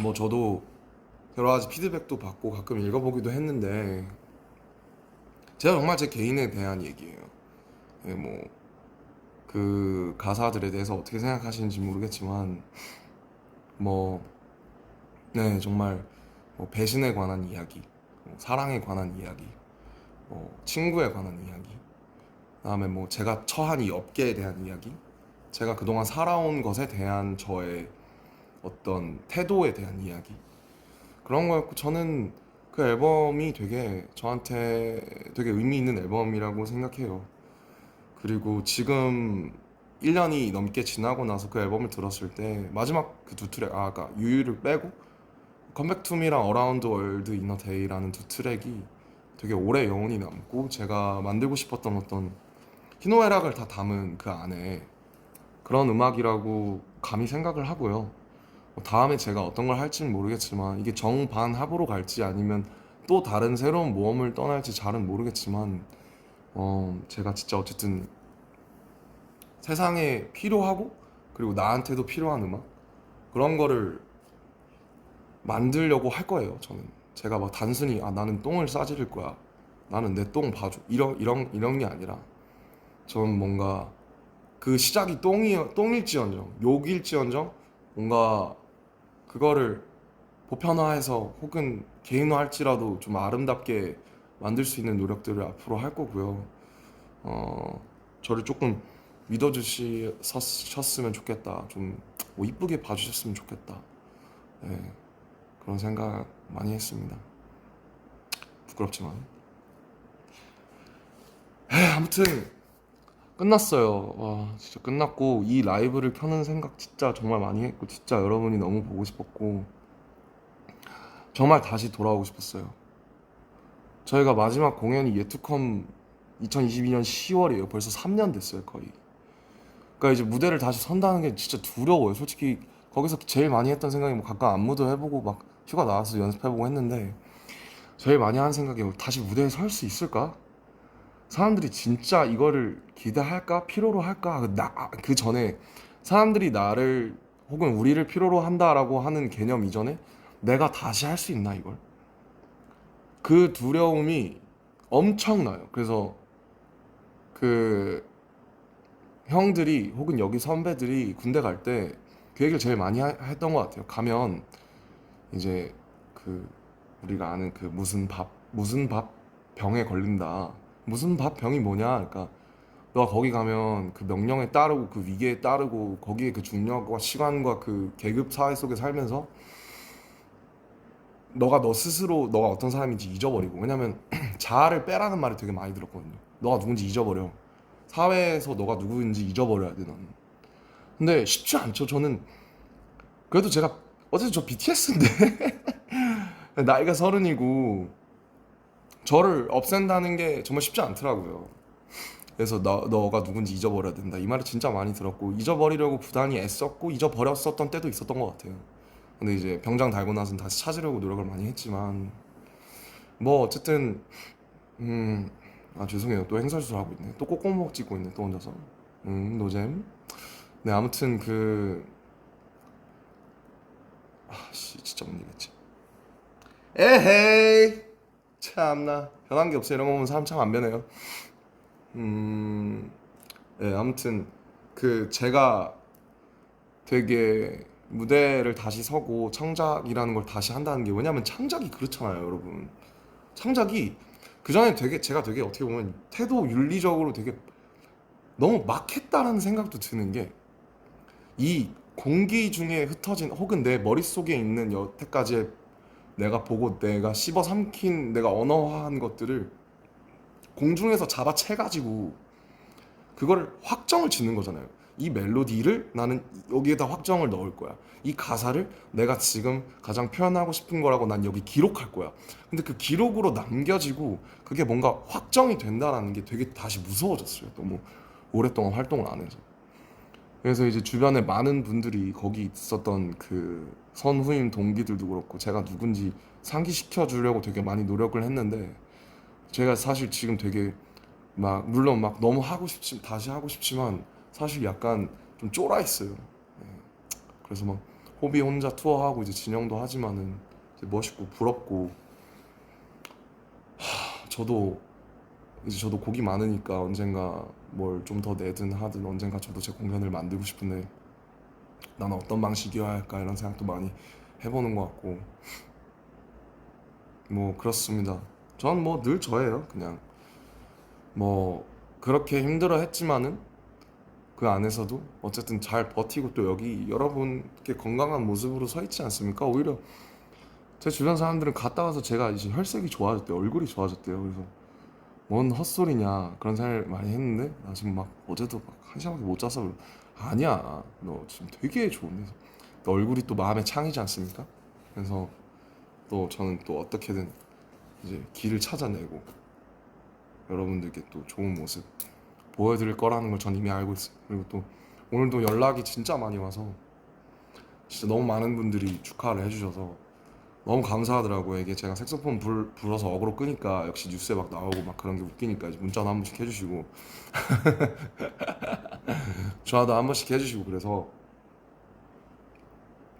뭐 저도 여러 가지 피드백도 받고 가끔 읽어보기도 했는데 제가 정말 제 개인에 대한 얘기예요. 예, 뭐 그 가사들에 대해서 어떻게 생각하시는지 모르겠지만 뭐 네, 정말 뭐 배신에 관한 이야기, 뭐 사랑에 관한 이야기, 뭐 친구에 관한 이야기, 그다음에 뭐 제가 처한 이 업계에 대한 이야기, 제가 그동안 살아온 것에 대한 저의 어떤 태도에 대한 이야기 그런 거였고 저는 그 앨범이 되게 저한테 되게 의미 있는 앨범이라고 생각해요. 그리고 지금 1년이 넘게 지나고 나서 그 앨범을 들었을 때 마지막 그 두 트랙 아까 유유를 빼고 컴백 투미랑 어라운드 월드 이너 데이라는 두 트랙이 되게 오래 여운이 남고 제가 만들고 싶었던 어떤 희노애락을 다 담은 그 안에 그런 음악이라고 감히 생각을 하고요. 다음에 제가 어떤 걸 할지는 모르겠지만 이게 정반합으로 갈지 아니면 또 다른 새로운 모험을 떠날지 잘은 모르겠지만 제가 진짜 어쨌든 세상에 필요하고 그리고 나한테도 필요한 음악 그런 거를 만들려고 할 거예요. 저는 제가 막 단순히 나는 똥을 싸지를 거야. 나는 내 똥 봐줘. 이런 게 아니라 저는 뭔가 그 시작이 똥일지언정 욕일지언정 뭔가 그거를 보편화해서 혹은 개인화할지라도 좀 아름답게 만들 수 있는 노력들을 앞으로 할 거고요. 어, 저를 조금 믿어주셨으면 좋겠다. 좀뭐 이쁘게 봐주셨으면 좋겠다. 네, 그런 생각 많이 했습니다. 부끄럽지만. 아무튼 끝났어요. 와, 진짜 끝났고 이 라이브를 켜는 생각 진짜 정말 많이 했고 진짜 여러분이 너무 보고 싶었고 정말 다시 돌아오고 싶었어요. 저희가 마지막 공연이 예투컴 2022년 10월이에요. 벌써 3년 됐어요, 거의. 그러니까 이제 무대를 다시 선다는 게 진짜 두려워요. 솔직히 거기서 제일 많이 했던 생각이 뭐 가끔 안무도 해보고 막 휴가 나와서 연습해보고 했는데 제일 많이 하는 생각이 다시 무대에 설 수 있을까? 사람들이 진짜 이거를 기대할까? 필요로 할까? 그 전에 사람들이 나를 혹은 우리를 필요로 한다라고 하는 개념 이전에 내가 다시 할 수 있나 이걸? 그 두려움이 엄청나요. 그래서 그 형들이 혹은 여기 선배들이 군대 갈 때 그 얘기를 제일 많이 했던 것 같아요. 가면 이제 그 우리가 아는 그 무슨 밥 병에 걸린다. 무슨 밥 병이 뭐냐? 그러니까 너가 거기 가면 그 명령에 따르고 그 위계에 따르고 거기에 그 중력과 시간과 그 계급 사회 속에 살면서 너가 너 스스로 너가 어떤 사람인지 잊어버리고 왜냐면 자아를 빼라는 말을 되게 많이 들었거든요. 너가 누군지 잊어버려. 사회에서 너가 누구인지 잊어버려야 돼 너는. 근데 쉽지 않죠. 저는 그래도 제가 어쨌든 저 BTS인데 나이가 서른이고 저를 없앤다는 게 정말 쉽지 않더라고요. 그래서 너가 누군지 잊어버려야 된다 이 말을 진짜 많이 들었고 잊어버리려고 부단히 애썼고 잊어버렸었던 때도 있었던 것 같아요. 근데 이제 병장 달고 나서는 다시 찾으려고 노력을 많이 했지만 뭐 어쨌든 죄송해요. 또 행설수설 하고 있네. 또 꼭꼭목 찍고 있네. 또 혼자서. 노잼. 네, 아무튼 진짜 못 이겠지. 에헤이. 참나. 변한 게 없어. 이런 거 보면 사람 참 안 변해요. 네, 아무튼 제가 되게 무대를 다시 서고 창작이라는 걸 다시 한다는 게, 왜냐면 창작이 그렇잖아요, 여러분. 창작이 그전에 제가 되게 어떻게 보면 태도 윤리적으로 되게 너무 막 했다는 생각도 드는 게, 이 공기 중에 흩어진 혹은 내 머릿속에 있는 여태까지 내가 보고 내가 씹어 삼킨 내가 언어화한 것들을 공중에서 잡아채가지고 그거를 확정을 짓는 거잖아요. 이 멜로디를 나는 여기에다 확정을 넣을 거야. 이 가사를 내가 지금 가장 표현하고 싶은 거라고 난 여기 기록할 거야. 근데 그 기록으로 남겨지고 그게 뭔가 확정이 된다라는 게 되게 다시 무서워졌어요. 너무 오랫동안 활동을 안 해서. 그래서 이제 주변에 많은 분들이 거기 있었던 그 선후임 동기들도 그렇고 제가 누군지 상기시켜 주려고 되게 많이 노력을 했는데, 제가 사실 지금 되게 막 물론 막 너무 다시 하고 싶지만 사실 약간 좀 쫄아 있어요. 예. 그래서 막 호비 혼자 투어하고 이제 진영도 하지만은 이제 멋있고 부럽고, 저도 곡이 많으니까 언젠가 뭘 좀 더 내든 하든 언젠가 저도 제 공연을 만들고 싶은데 나는 어떤 방식이어야 할까 이런 생각도 많이 해보는 것 같고, 뭐 그렇습니다. 전 뭐 늘 저예요. 그냥 뭐 그렇게 힘들어 했지만은 그 안에서도 어쨌든 잘 버티고 또 여기 여러분께 건강한 모습으로 서 있지 않습니까? 오히려 제 주변 사람들은 갔다 와서 제가 이제 혈색이 좋아졌대요. 얼굴이 좋아졌대요. 그래서 뭔 헛소리냐 그런 생각을 많이 했는데, 나 지금 막 어제도 막 한 시간밖에 못 자서 아니야, 너 지금 되게 좋은데 너 얼굴이 또 마음의 창이지 않습니까? 그래서 또 저는 또 어떻게든 이제 길을 찾아내고 여러분들께 또 좋은 모습 보여드릴 거라는 걸 전 이미 알고 있어요. 그리고 또 오늘도 연락이 진짜 많이 와서 진짜 너무 많은 분들이 축하를 해주셔서 너무 감사하더라고요. 이게 제가 색소폰 불어서 어그로 끄니까 역시 뉴스에 막 나오고 막 그런 게 웃기니까 이제 문자도 한 번씩 해주시고 전화도 한 번씩 해주시고 그래서,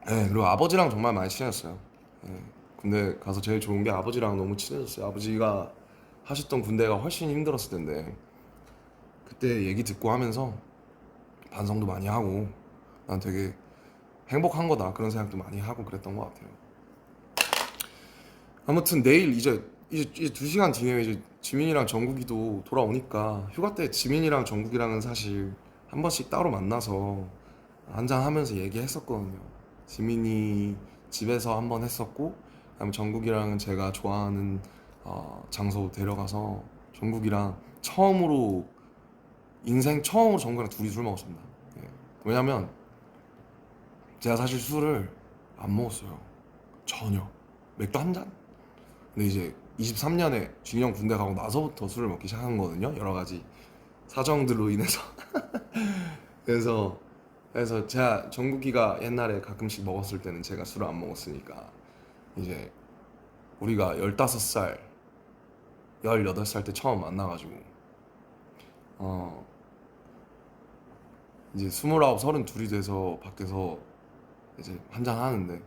네, 그리고 아버지랑 정말 많이 친해졌어요. 네, 군대 가서 제일 좋은 게 아버지랑 너무 친해졌어요. 아버지가 하셨던 군대가 훨씬 힘들었을 텐데 그때 얘기 듣고 하면서 반성도 많이 하고 난 되게 행복한 거다 그런 생각도 많이 하고 그랬던 것 같아요. 아무튼 내일 이제 2시간 뒤에 이제 지민이랑 정국이도 돌아오니까, 휴가 때 지민이랑 정국이랑은 사실 한 번씩 따로 만나서 한잔 하면서 얘기했었거든요. 지민이 집에서 한 번 했었고, 그다음에 정국이랑은 제가 좋아하는 장소 데려가서 정국이랑 인생 처음으로 정국이랑 둘이 술 먹었습니다. 예. 왜냐면 제가 사실 술을 안 먹었어요. 전혀. 맥주 한 잔? 근데 이제 23년에 진영 군대 가고 나서부터 술을 먹기 시작한 거거든요. 여러 가지 사정들로 인해서. 그래서 제가 정국이가 옛날에 가끔씩 먹었을 때는 제가 술을 안 먹었으니까 이제 우리가 15살, 18살 때 처음 만나가지고 어 이제 29, 32이 돼서 밖에서 이제 한잔 하는데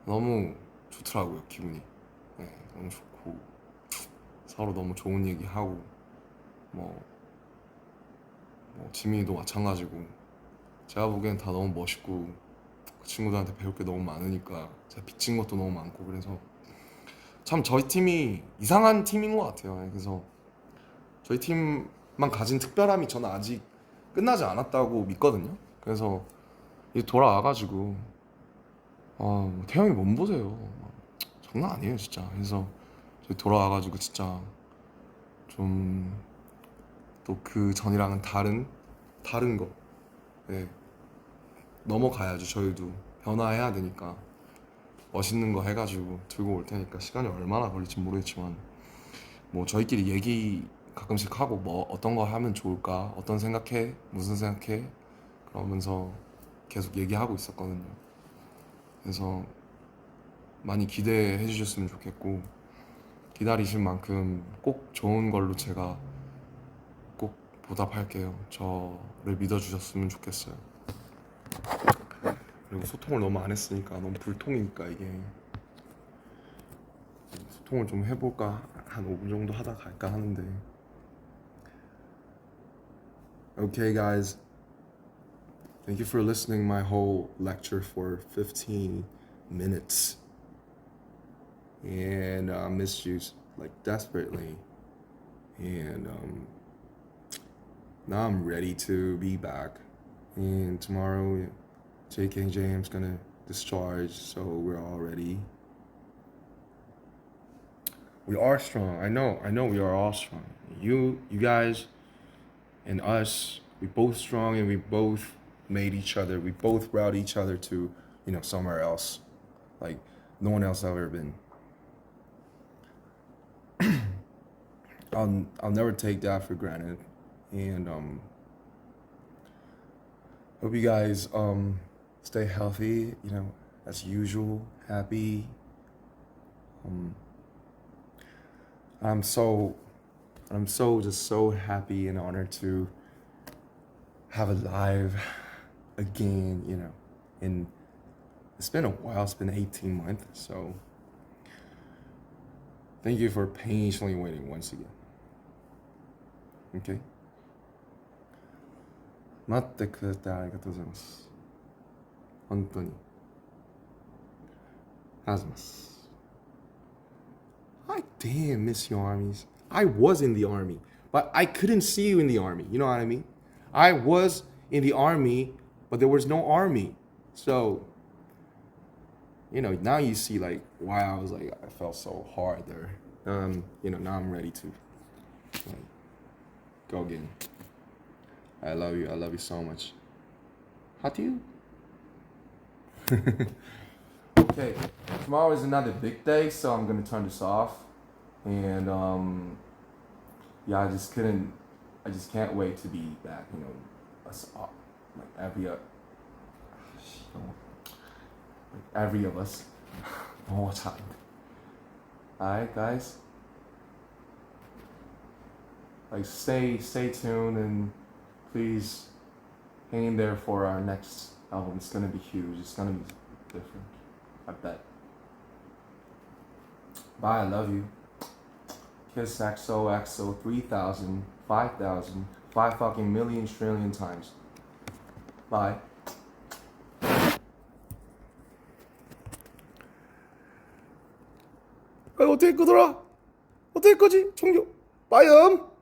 너무 좋더라고요, 기분이. 네, 너무 좋고 서로 너무 좋은 얘기하고 뭐, 지민이도 마찬가지고 제가 보기엔 다 너무 멋있고 그 친구들한테 배울 게 너무 많으니까 제가 빚진 것도 너무 많고, 그래서 참 저희 팀이 이상한 팀인 것 같아요. 네, 그래서 저희 팀만 가진 특별함이 저는 아직 끝나지 않았다고 믿거든요. 그래서 이제 돌아와가지고 태형이 몸 보세요. 장난 아니에요 진짜. 그래서 저희 돌아와가지고 진짜 좀 또 그 전이랑은 다른 거, 예, 넘어가야죠. 저희도 변화해야 되니까 멋있는 거 해가지고 들고 올 테니까 시간이 얼마나 걸릴지 모르겠지만 뭐 저희끼리 얘기 가끔씩 하고 뭐 어떤 거 하면 좋을까, 어떤 생각해, 무슨 생각해, 그러면서 계속 얘기하고 있었거든요. 그래서 많이 기대해 주셨으면 좋겠고, 기다리신 만큼 꼭 좋은 걸로 제가 꼭 보답할게요. 저를 믿어주셨으면 좋겠어요. 그리고 소통을 너무 안 했으니까 너무 불통이니까 이게 소통을 좀 해볼까, 한 5분 정도 하다 갈까 하는데. Okay guys, thank you for listening my whole lecture for 15 minutes. And I missed you like desperately. And now I'm ready to be back. And tomorrow, JKJM's gonna discharge, so we're all ready. We are strong. I know we are all strong. You guys and us, we both strong, and we both made each other. We both brought each other to, somewhere else. Like no one else ever been. I'll never take that for granted. And hope you guys stay healthy, as usual, happy. I'm so just so happy and honored to have a live again, and it's been a while. It's been 18 months, so thank you for patiently waiting once again. Okay? 待ってくれてありがとうございます。本当に。ありがとうございます。I damn miss your armies. I was in the army, but I couldn't see you in the army. You know what I mean? I was in the army, but there was no army. So, now you see like why I was like I felt so hard there. Now I'm ready to go again. I love you. I love you so much. How do you? Okay, tomorrow is another big day, so I'm gonna turn this off. And I just can't wait to be back. Us all, like every of us, all the time. Alright, guys. Like stay tuned, and please hang in there for our next album. It's gonna be huge. It's gonna be different. I bet. Bye. I love you. Kiss XOXO 3,000, 5,000, 5 fucking million trillion times. Bye. 어떻게 끄더라? 어떻게 끄지? 종료. 빠이음.